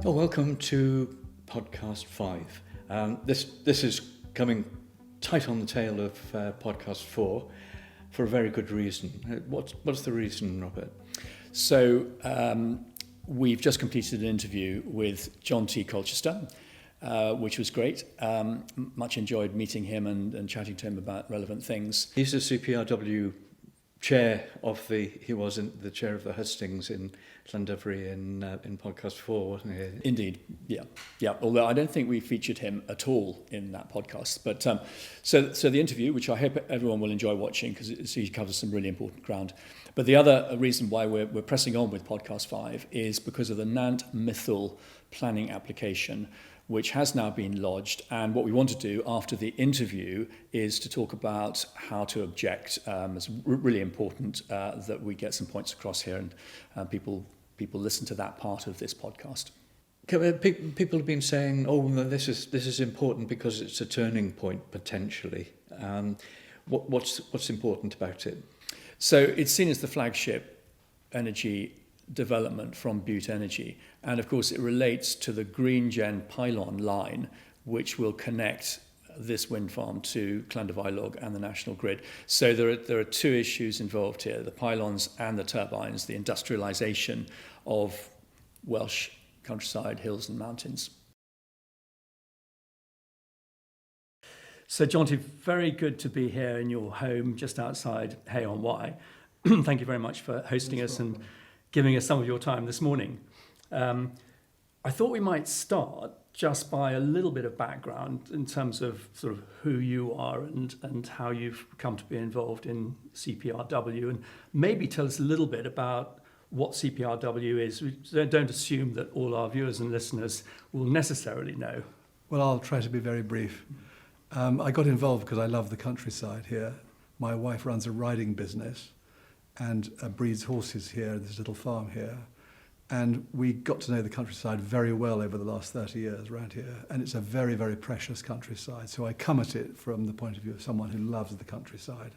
Well, welcome to podcast 5. This is coming tight on the tail of podcast 4 for a very good reason. What's the reason, Robert? So we've just completed an interview with John T. Colchester, which was great. Much enjoyed meeting him and chatting to him about relevant things. He's the CPRW chair of he was the chair of the hustings in Llandovery in podcast 4, wasn't he? Indeed, yeah. Although I don't think we featured him at all in that podcast. But so the interview, which I hope everyone will enjoy watching because he covers some really important ground. But the other reason why we're pressing on with podcast 5 is because of the nantmithil planning application, which has now been lodged. And what we want to do after the interview is to talk about how to object. It's really important that we get some points across here and people listen to that part of this podcast. People have been saying, this is important because it's a turning point, potentially. What's important about it? So it's seen as the flagship energy development from Butte Energy, and of course it relates to the Green Gen pylon line, which will connect this wind farm to Llandovery and the national grid. So there are two issues involved here: the pylons and the turbines, the industrialisation of Welsh countryside, hills and mountains. So Jonty, very good to be here in your home just outside Hay-on-Wye. Thank you very much for hosting us and giving us some of your time this morning. I thought we might start just by a little bit of background in terms of sort of who you are and how you've come to be involved in CPRW, and maybe tell us a little bit about what CPRW is. We don't assume that all our viewers and listeners will necessarily know. Well, I'll try to be very brief. I got involved because I love the countryside here. My wife runs a riding business and breeds horses here, this little farm here. And we got to know the countryside very well over the last 30 years around here. And it's a very, very precious countryside. So I come at it from the point of view of someone who loves the countryside.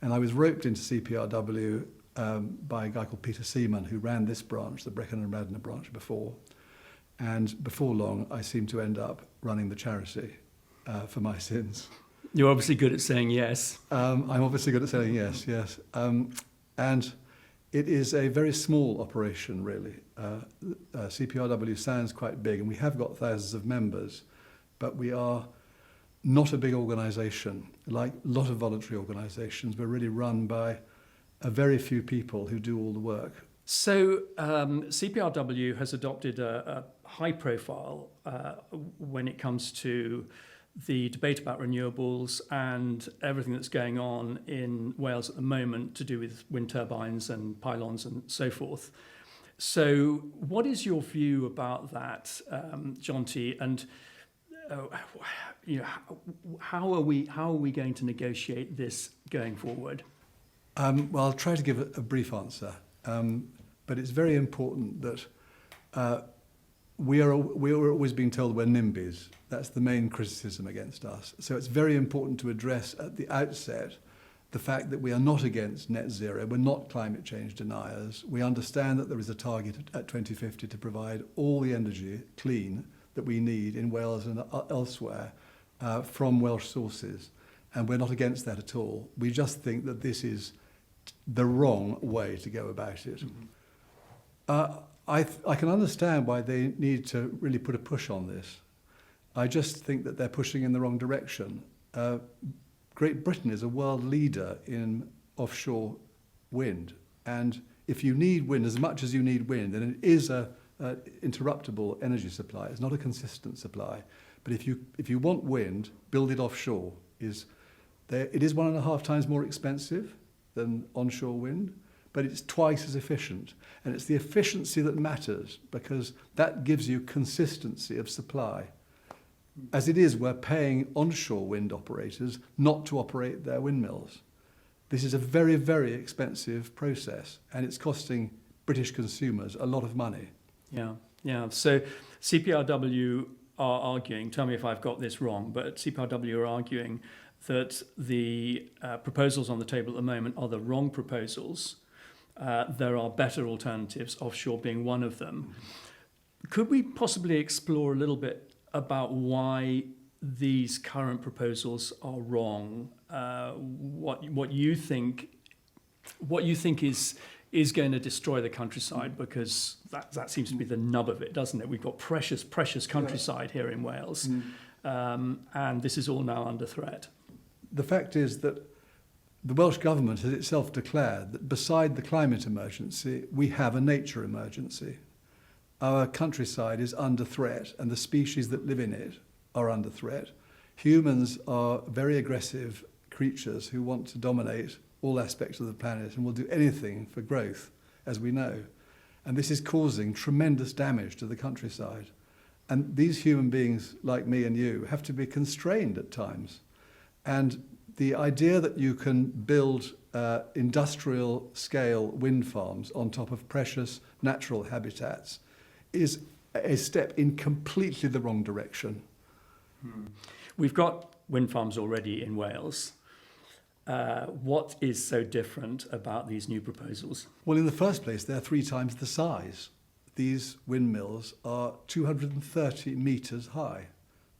And I was roped into CPRW by a guy called Peter Seaman, who ran this branch, the Brecon and Radnor branch before. And before long, I seemed to end up running the charity for my sins. You're obviously good at saying yes. I'm obviously good at saying yes. And it is a very small operation, really. CPRW sounds quite big, and we have got thousands of members, but we are not a big organisation. Like a lot of voluntary organisations, we're really run by a very few people who do all the work. So CPRW has adopted a high profile when it comes to the debate about renewables and everything that's going on in Wales at the moment to do with wind turbines and pylons and so forth. So what is your view about that, John T? And how are we going to negotiate this going forward? Well, I'll try to give a brief answer, but it's very important that we're always being told we're NIMBYs. That's the main criticism against us. So it's very important to address at the outset the fact that we are not against net zero. We're not climate change deniers. We understand that there is a target at 2050 to provide all the energy, clean, that we need in Wales and elsewhere from Welsh sources. And we're not against that at all. We just think that this is the wrong way to go about it. Mm-hmm. I can understand why they need to really put a push on this. I just think that they're pushing in the wrong direction. Great Britain is a world leader in offshore wind. And if you need wind as much as you need wind, then it is a interruptible energy supply. It's not a consistent supply. But if you want wind, build it offshore. It is 1.5 times more expensive than onshore wind, but it's twice as efficient. And it's the efficiency that matters, because that gives you consistency of supply. As it is, we're paying onshore wind operators not to operate their windmills. This is a very, very expensive process, and it's costing British consumers a lot of money. Yeah. So CPRW are arguing, tell me if I've got this wrong, but CPRW are arguing that the proposals on the table at the moment are the wrong proposals. There are better alternatives, offshore being one of them. Could we possibly explore a little bit about why these current proposals are wrong? What you think is going to destroy the countryside, because that seems to be the nub of it, doesn't it? We've got precious countryside here in Wales, and this is all now under threat. The fact is that the Welsh Government has itself declared that beside the climate emergency, we have a nature emergency. Our countryside is under threat, and the species that live in it are under threat. Humans are very aggressive creatures who want to dominate all aspects of the planet and will do anything for growth, as we know. And this is causing tremendous damage to the countryside. And these human beings, like me and you, have to be constrained at times. And the idea that you can build industrial scale wind farms on top of precious natural habitats is a step in completely the wrong direction. We've got wind farms already in Wales. What is so different about these new proposals? Well, in the first place, they're 3 times the size. These windmills are 230 metres high.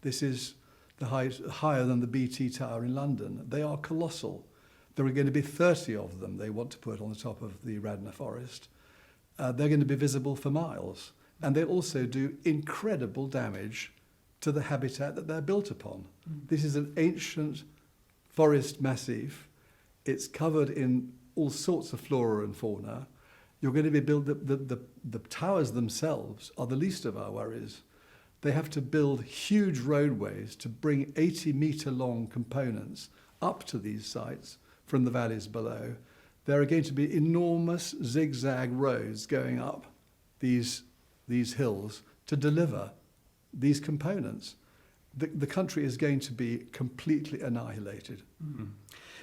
This is the height higher than the BT Tower in London. They are colossal. There are going to be 30 of them they want to put on the top of the Radnor forest. They're going to be visible for miles. And they'll also do incredible damage to the habitat that they're built upon. This is an ancient forest massif. It's covered in all sorts of flora and fauna. You're going to be the towers themselves are the least of our worries. They have to build huge roadways to bring 80-metre long components up to these sites from the valleys below. There are going to be enormous zigzag roads going up these hills to deliver these components. The country is going to be completely annihilated. Mm-hmm.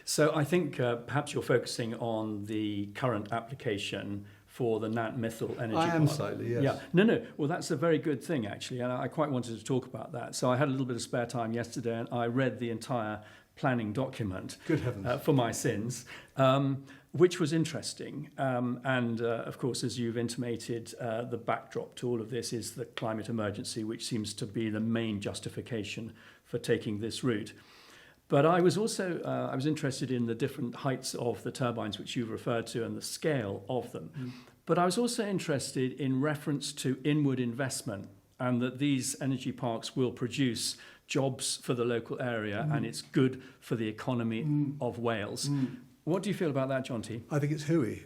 So I think perhaps you're focusing on the current application for the nantmithil energy I am part. slightly, yes. Yeah. No. Well, that's a very good thing, actually, and I quite wanted to talk about that. So I had a little bit of spare time yesterday, and I read the entire planning document. Good heavens. For my sins, which was interesting. And of course, as you've intimated, the backdrop to all of this is the climate emergency, which seems to be the main justification for taking this route. But I was also I was interested in the different heights of the turbines, which you've referred to, and the scale of them. But I was also interested in reference to inward investment, and that these energy parks will produce jobs for the local area, and it's good for the economy of Wales. What do you feel about that, John T? I think it's hooey.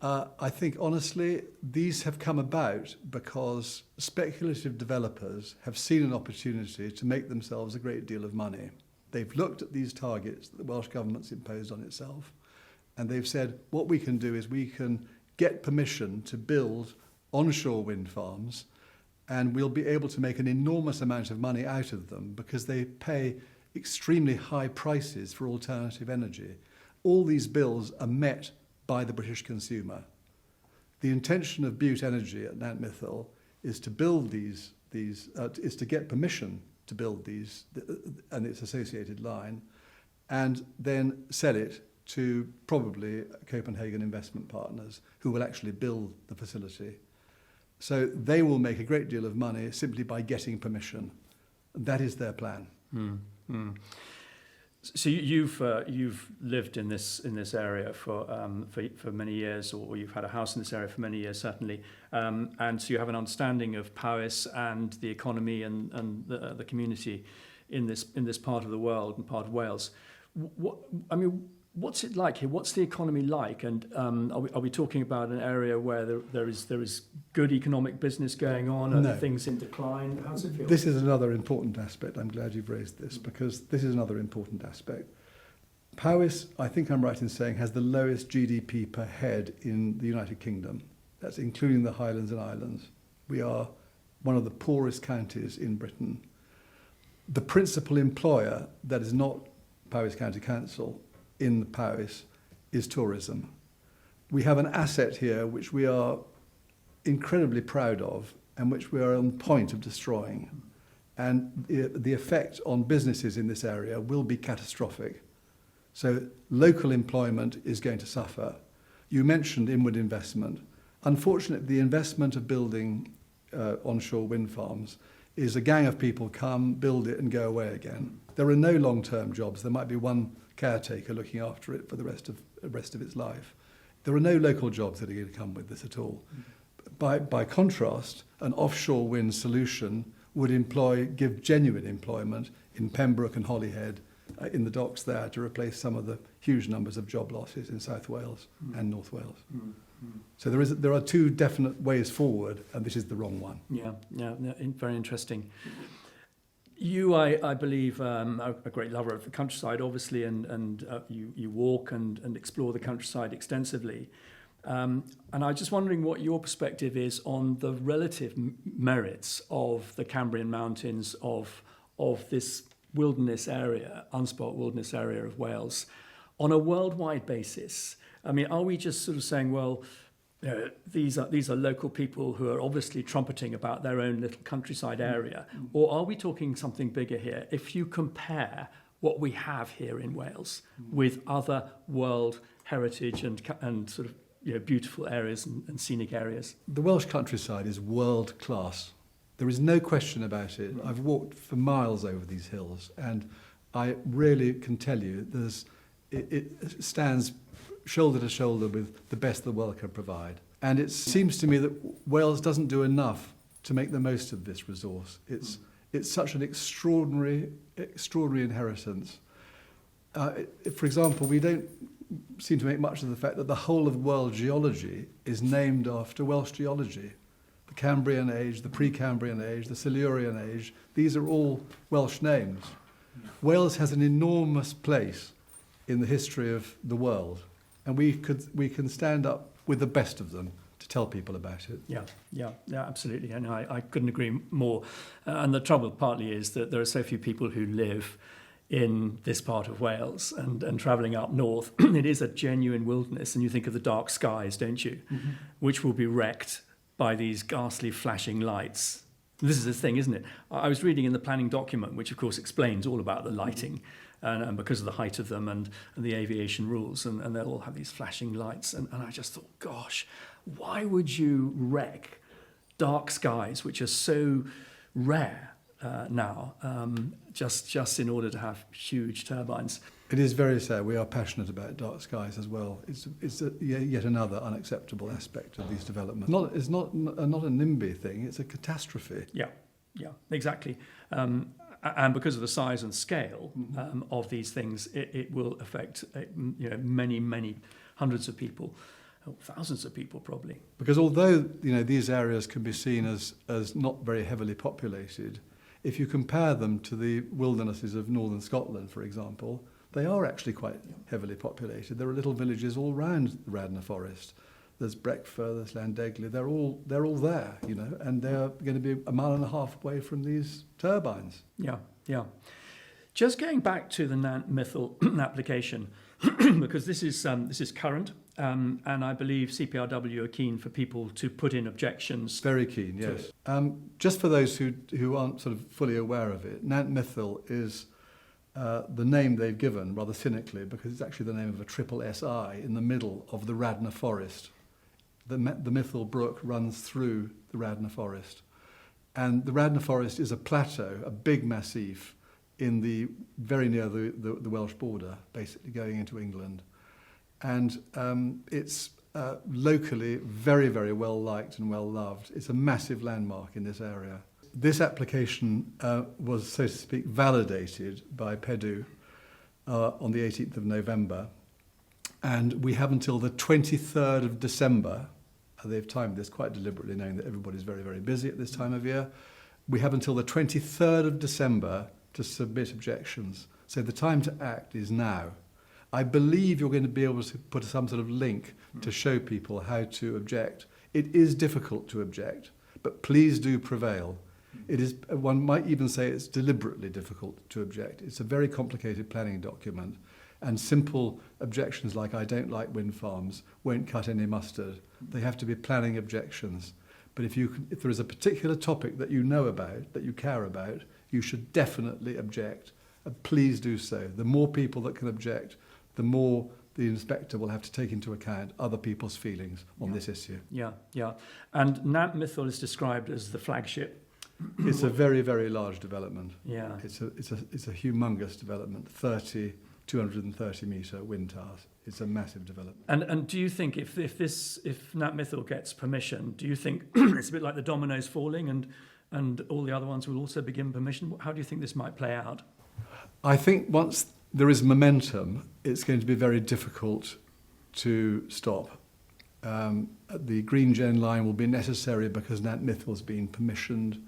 I think, honestly, these have come about because speculative developers have seen an opportunity to make themselves a great deal of money. They've looked at these targets that the Welsh Government's imposed on itself, and they've said, what we can do is we can get permission to build onshore wind farms, and we'll be able to make an enormous amount of money out of them because they pay extremely high prices for alternative energy. All these bills are met by the British consumer. The intention of Butte Energy at Nantmithil is to build is to get permission to build these and its associated line, and then sell it to probably Copenhagen investment partners who will actually build the facility. So they will make a great deal of money simply by getting permission. That is their plan. So you've lived in this area for many years, or you've had a house in this area for many years, certainly, and so you have an understanding of Powys and the economy and the community in this part of the world and part of Wales. What's it like here? What's the economy like? And are we talking about an area where there is good economic business going on? Are No. things in decline? How does it feel? This is another important aspect. I'm glad you've raised this because this is another important aspect. Powys, I think I'm right in saying, has the lowest GDP per head in the United Kingdom. That's including the Highlands and Islands. We are one of the poorest counties in Britain. The principal employer that is not Powys County Council in Powys is tourism. We have an asset here which we are incredibly proud of and which we are on the point of destroying. And the effect on businesses in this area will be catastrophic. So local employment is going to suffer. You mentioned inward investment. Unfortunately, the investment of building onshore wind farms is a gang of people come, build it and go away again. There are no long-term jobs. There might be one caretaker looking after it for the rest of its life. There are no local jobs that are going to come with this at all. By contrast, an offshore wind solution would give genuine employment in Pembroke and Holyhead, in the docks there, to replace some of the huge numbers of job losses in South Wales and North Wales. So there are two definite ways forward, and this is the wrong one. Yeah, very interesting. You, I believe, are a great lover of the countryside, obviously, and you walk and explore the countryside extensively. And I'm just wondering what your perspective is on the relative merits of the Cambrian Mountains, of this wilderness area, unspoilt wilderness area of Wales, on a worldwide basis. I mean, are we just sort of saying, well, these are local people who are obviously trumpeting about their own little countryside area, or are we talking something bigger here? If you compare what we have here in Wales with other world heritage and sort of beautiful areas and scenic areas. The Welsh countryside is world class. There is no question about it. I've walked for miles over these hills, and I really can tell you it stands shoulder to shoulder with the best the world can provide. And it seems to me that Wales doesn't do enough to make the most of this resource. It's such an extraordinary inheritance. For example, we don't seem to make much of the fact that the whole of world geology is named after Welsh geology. The Cambrian Age, the Precambrian Age, the Silurian Age, these are all Welsh names. Wales has an enormous place in the history of the world, and we can stand up with the best of them to tell people about it. Yeah, absolutely. And I couldn't agree more. And the trouble partly is that there are so few people who live in this part of Wales, and travelling up north, it is a genuine wilderness. And you think of the dark skies, don't you? Mm-hmm. Which will be wrecked by these ghastly flashing lights. This is the thing, isn't it? I was reading in the planning document, which of course explains all about the lighting, and because of the height of them and the aviation rules, and they'll all have these flashing lights. And I just thought, gosh, why would you wreck dark skies, which are so rare now, just in order to have huge turbines? It is very sad. We are passionate about dark skies as well. It's yet another unacceptable aspect of these developments. It's not a NIMBY thing. It's a catastrophe. Yeah, exactly. And because of the size and scale of these things, it will affect many hundreds of people, thousands of people probably. Because although these areas can be seen as not very heavily populated, if you compare them to the wildernesses of northern Scotland, for example, they are actually quite heavily populated. There are little villages all around the Radnor forest. There's Breckford, there's Llandegley. They're all there, and they're going to be 1.5 miles away from these turbines. Yeah. Just going back to the nantmithil application, because this is current, and I believe CPRW are keen for people to put in objections. Very keen, yes. Just for those who aren't sort of fully aware of it, nantmithil is the name they've given, rather cynically, because it's actually the name of a triple SI in the middle of the Radnor forest. The Mithil Brook runs through the Radnor forest. And the Radnor forest is a plateau, a big massif, very near the Welsh border, basically going into England. And it's locally very, very well liked and well loved. It's a massive landmark in this area. This application was, so to speak, validated by PEDU on the 18th of November. And we have until the 23rd of December. They've timed this quite deliberately, knowing that everybody's very, very busy at this time of year. We have until the 23rd of December to submit objections. So the time to act is now. I believe you're going to be able to put some sort of link to show people how to object. It is difficult to object, but please do prevail. It is, one might even say it's deliberately difficult to object. It's a very complicated planning document, and simple objections like "I don't like wind farms" won't cut any mustard. They have to be planning objections. But if there is a particular topic that you know about, that you care about, you should definitely object. And please do so. The more people that can object, the more the inspector will have to take into account other people's feelings on this issue. Yeah, yeah. And nantmithil is described as the flagship. It's a very, very large development. Yeah. It's a humongous development, 230 metre wind towers. It's a massive development. And do you think if nantmithil gets permission, do you think it's a bit like the dominoes falling and all the other ones will also begin permission? How do you think this might play out? I think once there is momentum, it's going to be very difficult to stop. The Green Gen line will be necessary because nantmithil's been permissioned.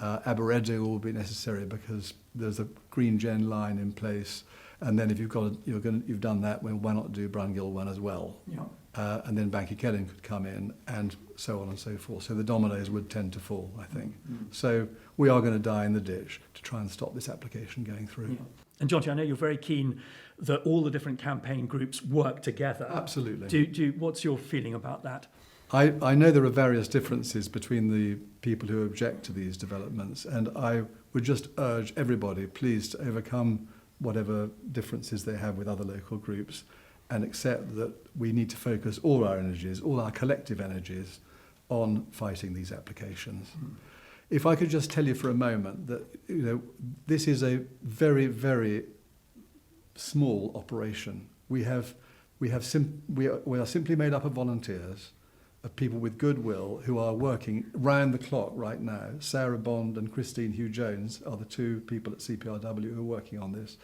Aberedo will be necessary because there's a Green Gen line in place. And then if you've done that, well, why not do Brungill one as well? Yeah. And then Banky could come in, and so on and so forth. So the dominoes would tend to fall, I think. So we are going to die in the ditch to try and stop this application going through. Yeah. And Jonty, I know you're very keen that all the different campaign groups work together. Absolutely. What's your feeling about that? I know there are various differences between the people who object to these developments, and I would just urge everybody, please, to overcome whatever differences they have with other local groups and accept that we need to focus all our energies, all our collective energies, on fighting these applications. If I could just tell you for a moment that this is a very, very small operation. We are simply made up of volunteers, of people with goodwill who are working round the clock right now. Sarah Bond and Christine Hugh-Jones are the two people at CPRW who are working on this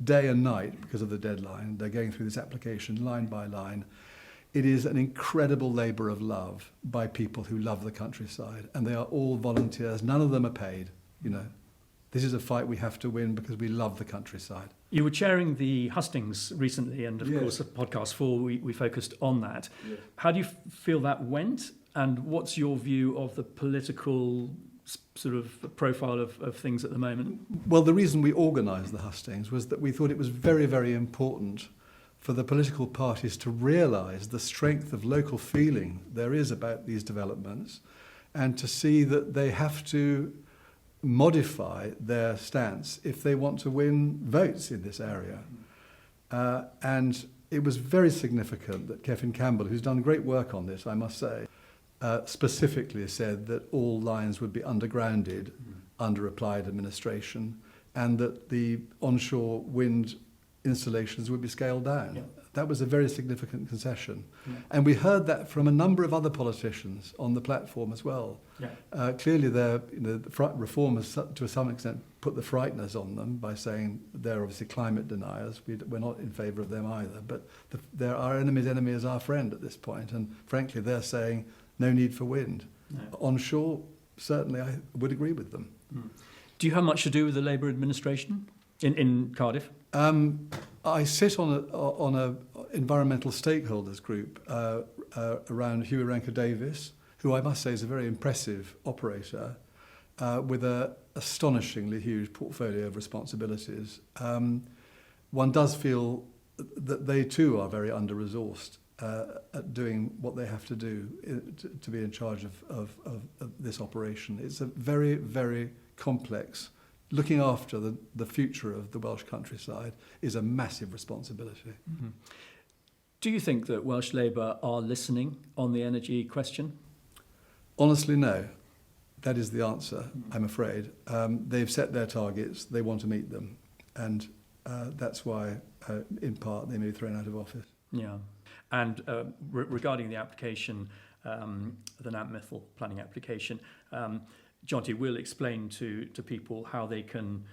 day and night because of the deadline. They're going through this application line by line. It is an incredible labour of love by people who love the countryside, and they are all volunteers. None of them are paid. This is a fight we have to win because we love the countryside. You were chairing the hustings recently, and of Yes. course, at Podcast 4, we focused on that. Yes. How do you feel that went? And what's your view of the political sort of profile of things at the moment? Well, the reason we organised the hustings was that we thought it was very, very important for the political parties to realise the strength of local feeling there is about these developments, and to see that they have to modify their stance if they want to win votes in this area. And it was very significant that Kevin Campbell, who's done great work on this, I must say, specifically said that all lines would be undergrounded under applied administration, and that the onshore wind installations would be scaled down. Yeah. That was a very significant concession. Yeah. And we heard that from a number of other politicians on the platform as well. Yeah. Clearly, the reform has, to some extent, put the frighteners on them by saying they're obviously climate deniers. We're not in favour of them either. But our enemy's enemy is our friend at this point. And frankly, they're saying no need for wind. No. Onshore, certainly, I would agree with them. Do you have much to do with the Labour administration in Cardiff? I sit on a environmental stakeholders group around Hughie Ranker Davis, who I must say is a very impressive operator with an astonishingly huge portfolio of responsibilities. One does feel that they too are very under-resourced at doing what they have to do to be in charge of this operation. It's a very, very complex. Looking after the future of the Welsh countryside is a massive responsibility. Mm-hmm. Do you think that Welsh Labour are listening on the energy question? Honestly, no. That is the answer, I'm afraid. They've set their targets, they want to meet them, and that's why, in part, they may be thrown out of office. Yeah. And regarding the application, the nantmithil planning application, Jonty will explain to people how they can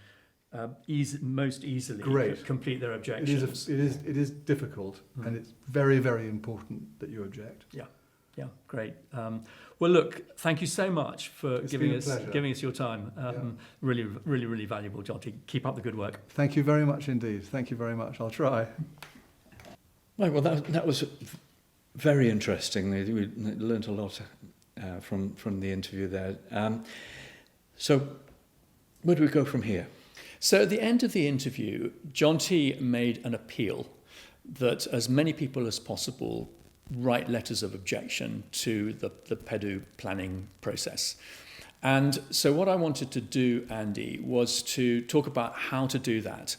most easily complete their objections. It is difficult, and it's very, very important that you object. Yeah, great. Well, look, thank you so much for giving us your time. Really, really, really valuable, Jonty. Keep up the good work. Thank you very much indeed. Thank you very much. I'll try. Right, well, that was very interesting. We learned a lot from the interview there. So where do we go from here? So at the end of the interview, Jonty made an appeal that as many people as possible write letters of objection to the PEDU planning process. And so what I wanted to do, Andy, was to talk about how to do that.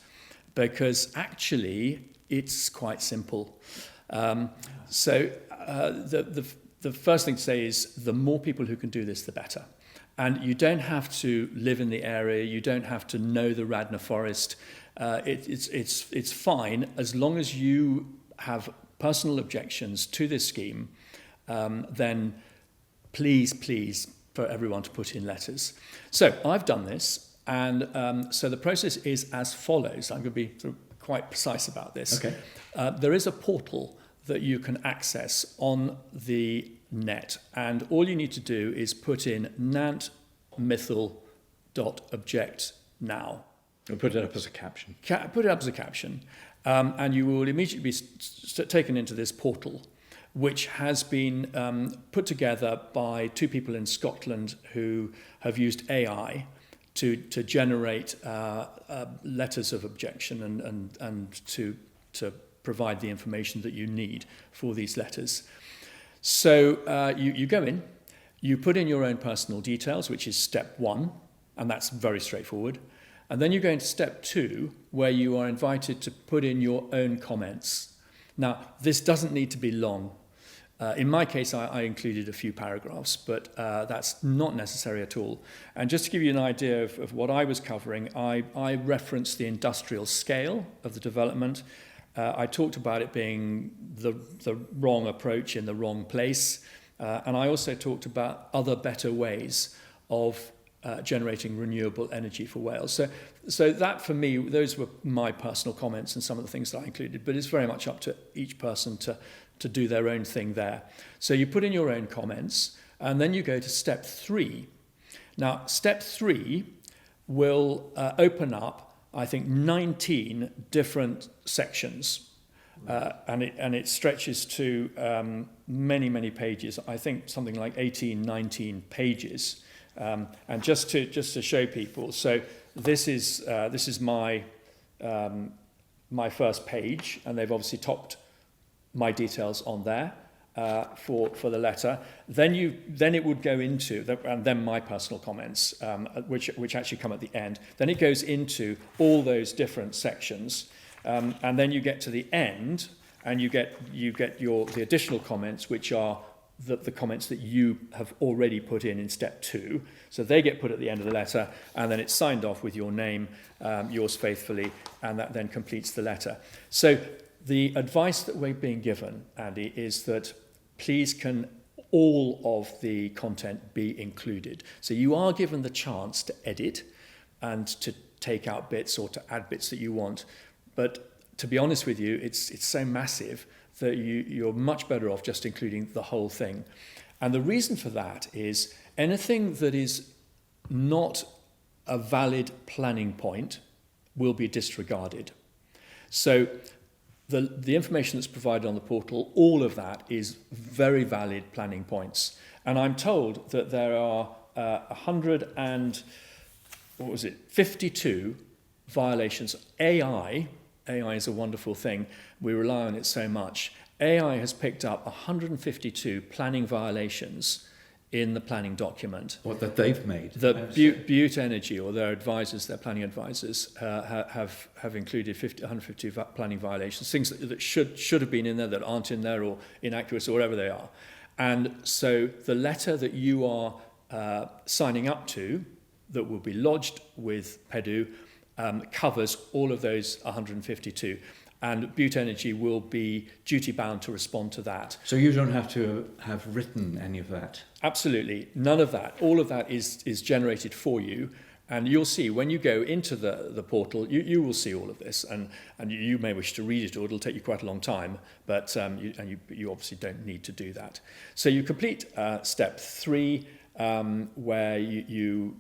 Because actually, it's quite simple. The first thing to say is the more people who can do this, the better. And you don't have to live in the area. You don't have to know the Radnor forest. It's fine as long as you have personal objections to this scheme. Then please, for everyone to put in letters. So I've done this, and so the process is as follows. I'm going to be sort of quite precise about this. Okay. There is a portal that you can access on the net, and all you need to do is put in nantmithil.object.now. We'll put it up as a caption. Put it up as a caption, and you will immediately be taken into this portal, which has been put together by two people in Scotland who have used AI to generate letters of objection and to provide the information that you need for these letters. So you go in, you put in your own personal details, which is step 1, and that's very straightforward. And then you go into step 2, where you are invited to put in your own comments. Now, this doesn't need to be long. In my case, I included a few paragraphs, but that's not necessary at all. And just to give you an idea of what I was covering, I referenced the industrial scale of the development. I talked about it being the wrong approach in the wrong place. And I also talked about other better ways of generating renewable energy for Wales. So that, for me, those were my personal comments and some of the things that I included. But it's very much up to each person to do their own thing there. So you put in your own comments, and then you go to step 3. Now, step 3 will open up, I think, 19 different sections, and it stretches to many pages. I think something like 18, 19 pages. And just to show people, so this is my first page, and they've obviously topped my details on there for the letter. Then it would go into and then my personal comments, which actually come at the end. Then it goes into all those different sections, and then you get to the end, and you get the additional comments, which are the comments that you have already put in step 2. So they get put at the end of the letter, and then it's signed off with your name, yours faithfully, and that then completes the letter. So the advice that we're being given, Andy, is that please can all of the content be included. So you are given the chance to edit and to take out bits or to add bits that you want. But to be honest with you, it's so massive that you're much better off just including the whole thing. And the reason for that is anything that is not a valid planning point will be disregarded. So the information that's provided on the portal, all of that is very valid planning points. And I'm told that there are 52 violations. AI is a wonderful thing. We rely on it so much. AI has picked up 152 planning violations in the planning document. What that they've made. The Butte Energy, or their advisors, their planning advisors, have included 150 planning violations, things that should have been in there that aren't in there, or inaccurate, or whatever they are. And so the letter that you are signing up to, that will be lodged with PEDU, covers all of those 152. And Butte Energy will be duty-bound to respond to that. So you don't have to have written any of that? Absolutely. None of that. All of that is generated for you. And you'll see, when you go into the portal, you will see all of this. And you may wish to read it, or it'll take you quite a long time. But you obviously don't need to do that. So you complete step 3, where you've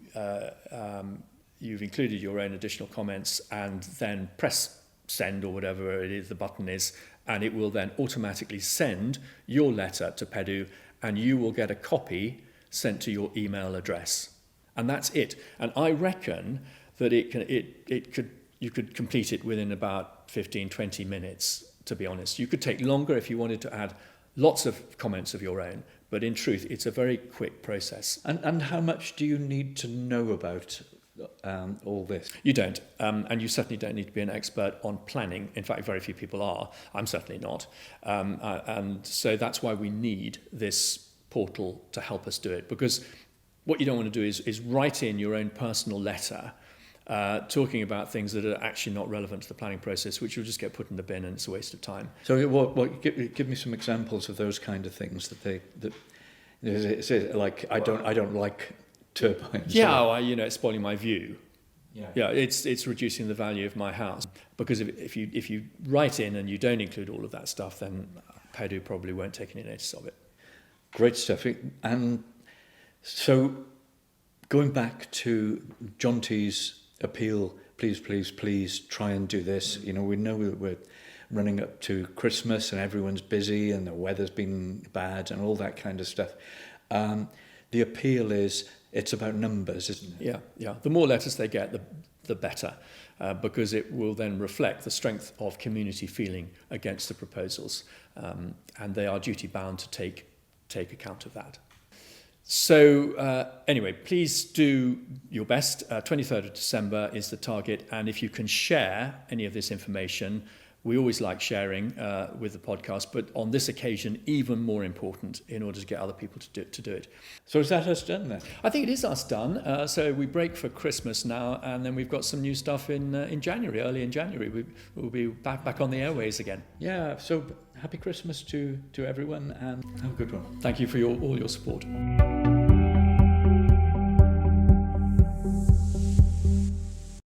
included your own additional comments, and then press send, or whatever it is the button is, and it will then automatically send your letter to PEDU, and you will get a copy sent to your email address. And that's it. And I reckon that you could complete it within about 15-20 minutes, to be honest. You could take longer if you wanted to add lots of comments of your own, but in truth it's a very quick process. And how much do you need to know about all this? You don't, and you certainly don't need to be an expert on planning. In fact, very few people are. I'm certainly not. And so that's why we need this portal to help us do it, because what you don't want to do is write in your own personal letter talking about things that are actually not relevant to the planning process, which will just get put in the bin and it's a waste of time. So give me some examples of those kind of things that is it like I don't like turbines. Yeah, well, it's spoiling my view. Yeah. It's reducing the value of my house, because if you write in and you don't include all of that stuff, then Purdue probably won't take any notice of it. Great stuff. And so going back to John T's appeal, please try and do this. We know that we're running up to Christmas and everyone's busy and the weather's been bad and all that kind of stuff. The appeal is, it's about numbers, isn't it? Yeah. The more letters they get, the better, because it will then reflect the strength of community feeling against the proposals, and they are duty bound to take account of that. So anyway, please do your best. 23rd of December is the target, and if you can share any of this information, we always like sharing with the podcast, but on this occasion, even more important in order to get other people to do it. So is that us done then? I think it is us done. So we break for Christmas now, and then we've got some new stuff in January, early in January. We'll be back on the airways again. Yeah, so happy Christmas to everyone, and have a good one. Thank you for all your support.